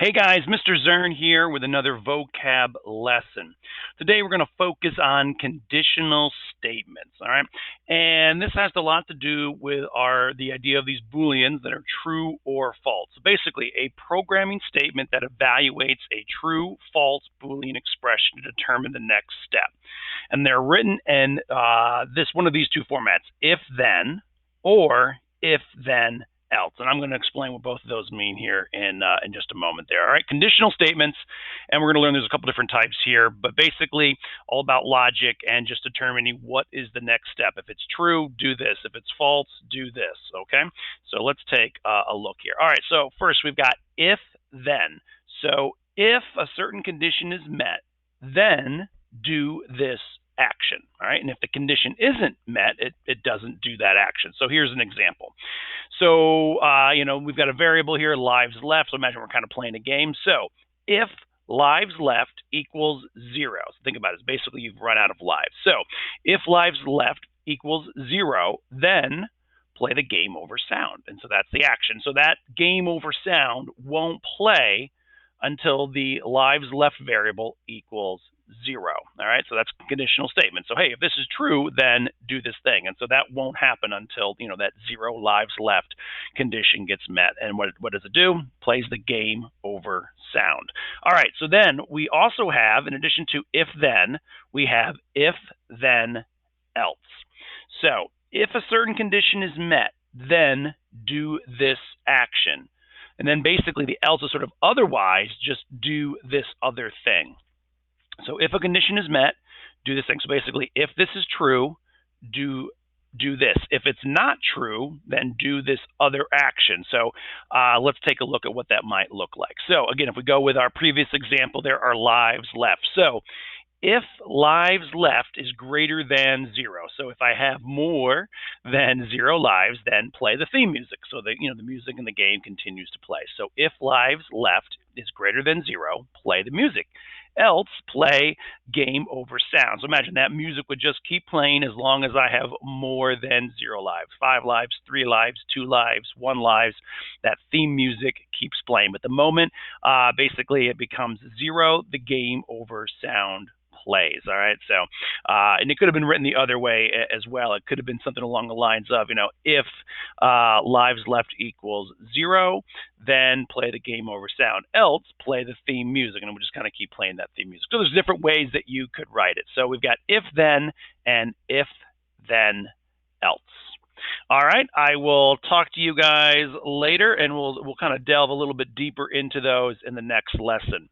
Hey guys, Mr. Zern here with another vocab lesson. Today we're going to focus on conditional statements, all right? And this has a lot to do with the idea of these booleans that are true or false. So basically, a programming statement that evaluates a true, false boolean expression to determine the next step. And they're written in one of these two formats: if then or if then else. And I'm going to explain what both of those mean here in just a moment there. All right, conditional statements, and we're going to learn there's a couple different types here, but basically all about logic and just determining what is the next step. If it's true, do this. If it's false, do this. Okay, so let's take a look here. All right, so first we've got if then. So if a certain condition is met, then do this action. All right, and if the condition isn't met, it doesn't do that action. So here's an example. So, we've got a variable here, lives left. So imagine we're kind of playing a game. So if lives left equals 0, so think about it. It's basically you've run out of lives. So if lives left equals 0, then play the game over sound. And so that's the action. So that game over sound won't play until the lives left variable equals 0. All right, so that's a conditional statement. So hey, if this is true, then do this thing. And so that won't happen until that 0 lives left condition gets met. And what does it do? Plays the game over sound. All right, so then we also have, in addition to if then, we have if then else. So if a certain condition is met, then do this action. And then basically the else is sort of otherwise, just do this other thing. So if a condition is met, do this thing. So basically, if this is true, do this. If it's not true, then do this other action. So let's take a look at what that might look like. So again, if we go with our previous example, there are lives left. So if lives left is greater than 0, so if I have more than 0 lives, then play the theme music. So the music in the game continues to play. So if lives left is greater than 0, play the music. Else, play game over sound. So imagine that music would just keep playing as long as I have more than 0 lives. 5 lives, 3 lives, 2 lives, 1 lives. That theme music keeps playing. But the moment basically it becomes 0, the game over sound plays. All right, so and it could have been written the other way as well. It could have been something along the lines of, if lives left equals 0, then play the game over sound. Else, play the theme music, and we'll just kind of keep playing that theme music. So there's different ways that you could write it. So we've got if then and if then else. All right, I will talk to you guys later, and we'll kind of delve a little bit deeper into those in the next lesson.